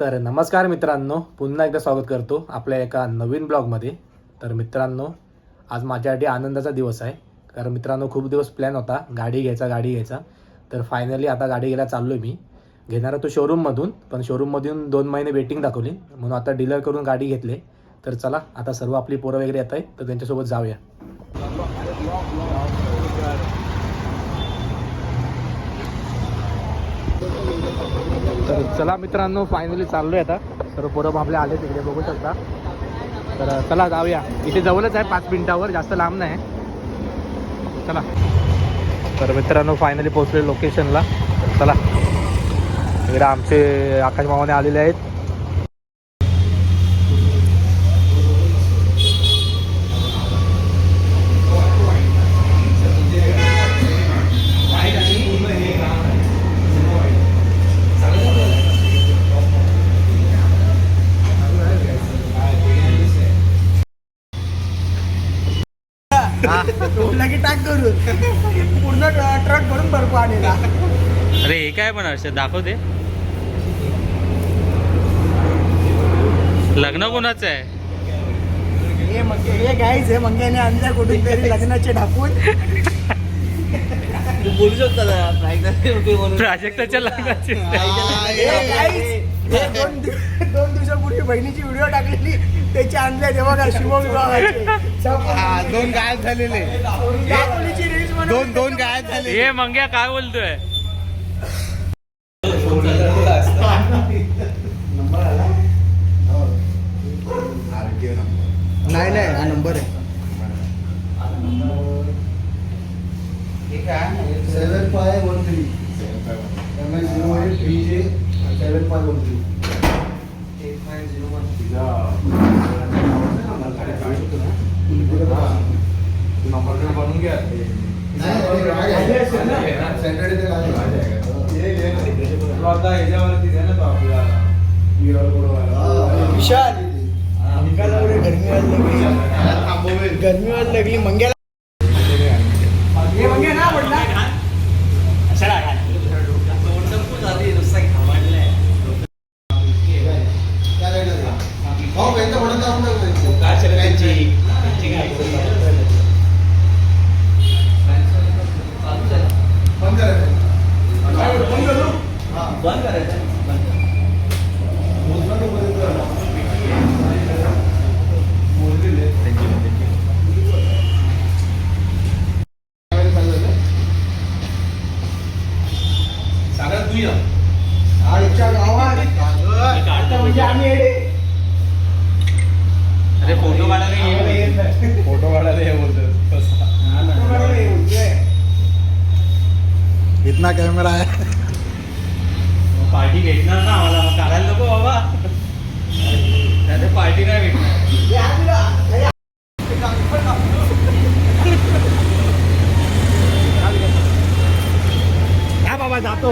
तर नमस्कार मित्रांनो, पुन्हा एकदा स्वागत करतो आपल्या एका नवीन ब्लॉगमध्ये. तर मित्रांनो, आज माझ्यासाठी आनंदाचा दिवस आहे. कारण मित्रांनो, खूप दिवस प्लॅन होता गाडी घ्यायचा. तर फायनली आता गाडी घ्यायला चाललो आहे. मी घेणार तो शोरूममधून, पण शोरूममधून 2 महिने वेटिंग दाखवली, म्हणून आता डीलर करून गाडी घेतली. तर चला, आता सर्व आपली पोरं वगैरे येत आहेत, तर त्यांच्यासोबत जाऊया. तर चला मित्रांनो, फायनली चाललो आहे आता. सर्व पोरं आपले आले तिकडे बघू शकता. तर चला जाऊया. इथे जवळच आहे, 5 मिनिटावर, जास्त लांब नाही. चला. तर मित्रांनो, फायनली पोहोचले लोकेशनला. तर चला, इकडे आमचे आकाश मामाने आलेले आहेत. टाक करून पूर्ण ट्रक भरून बर्फ आलेला. अरे हे काय पण अर्षद दाखव दे. लग्न कोणाचं आहे? हे गाईच आहे. मंग्याने आणल्या कुठून तरी लग्नाचे ढापून. बोलू शकता प्राजक्ताच्या लग्नाचे. दोन दिवसापूर्वी बहिणीची व्हिडिओ टाकलेली, त्याची आणल्या तेव्हा का शिवविवाहाचे 2 गायब झालेले. दोन गायब झाले. हे मंग्या काय बोलतोय? नाही हा नंबर आहे. 7513 MI08 7513. बनवून घ्या. आता ह्याच्यावरती द्या ना तो आपला विशाल गरमी वाज लागली मंग्याला. बंद करायचं. अरे फोटो काढायला ये बोलतो. इतना कॅमेरा आहे. पार्टी भेटणार ना आम्हाला, मग काढायला नको बाबा. पार्टी नाही भेटणार. हा बाबा जातो.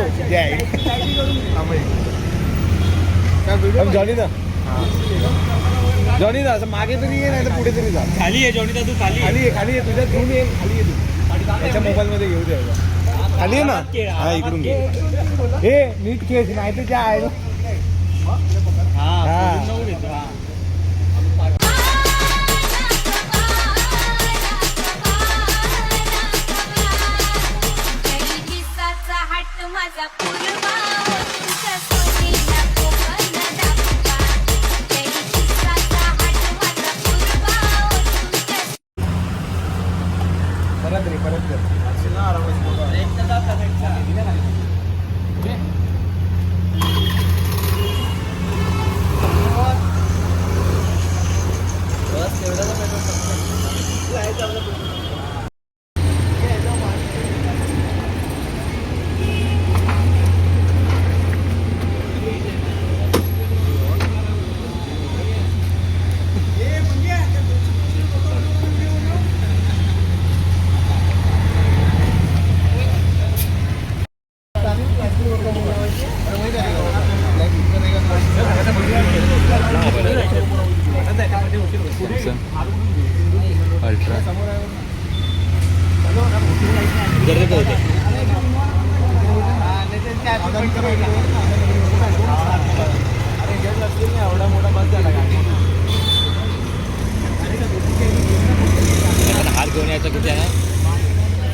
जॉनी ना असं मागे तरी ये, नाही तर पुढे तरी जा. खाली आहे जॉनी दादू, खाली खाली ये तुझ्या घेऊन ये. खाली ये तू त्याच्या मोबाईल मध्ये घेऊ दे. खाली आहे ना. हा इकडून घे. हे नीट केस नाही तर काय आहे. परत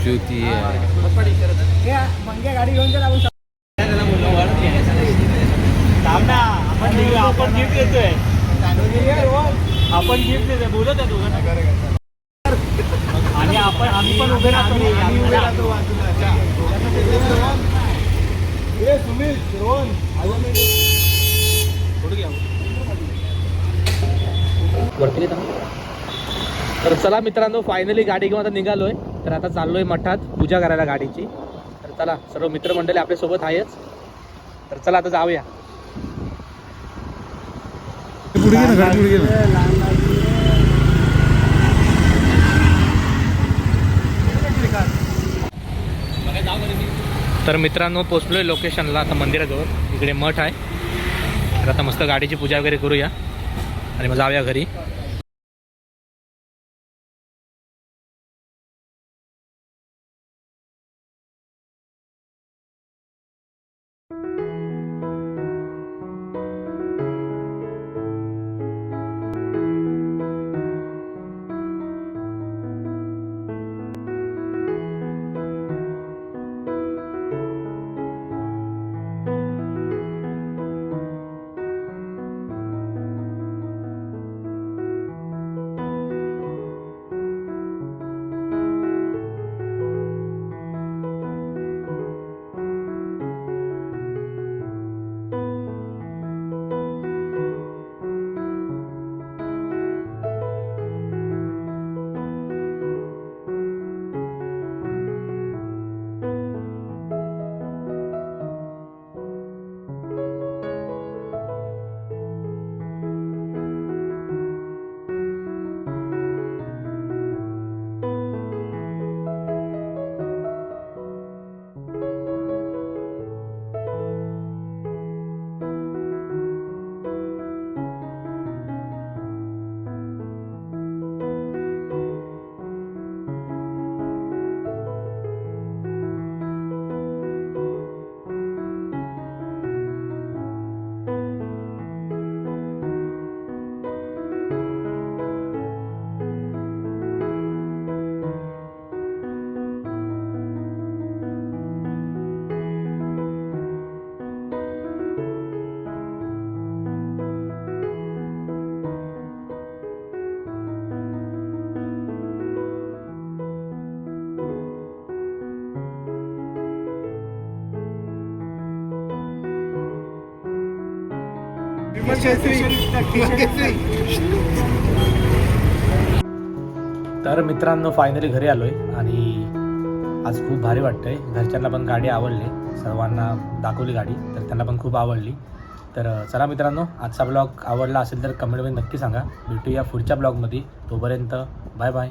ज्योती आहे. मंगे गाडी घेऊन चला आपण. आपण गिफ्ट देतोय. आपण गिफ्ट देतोय. बोलत आहे दोघांना. आणि आम्ही पण उभे राहतो. तर चला मित्रांनो, फायनली गाडी घेऊन आता निघालोय. तर आता चाललोय मठात पूजा करायला गाडीची. तर चला, सर्व मित्रमंडळी आपल्या सोबत आहेच. तर चला आता जाऊया. पुढे घे ना, गाडी पुढे घे ना. तर मित्रांनो, पोचलोय लोकेशनला आता मंदिराजवळ. इकडे मठ आहे. तर आता मस्त गाडीची पूजा वगैरे करूया आणि मग जाऊया घरी. तर मित्रांनो, फायनली घरी आलोय आणि आज खूप भारी वाटतंय. घरच्यांना पण गाडी आवडली, सर्वांना दाखवली गाडी, तर त्यांना पण खूप आवडली. तर चला मित्रांनो, आजचा ब्लॉग आवडला असेल तर कमेंटमध्ये नक्की सांगा. भेटूया पुढच्या ब्लॉगमध्ये. तोपर्यंत बाय बाय.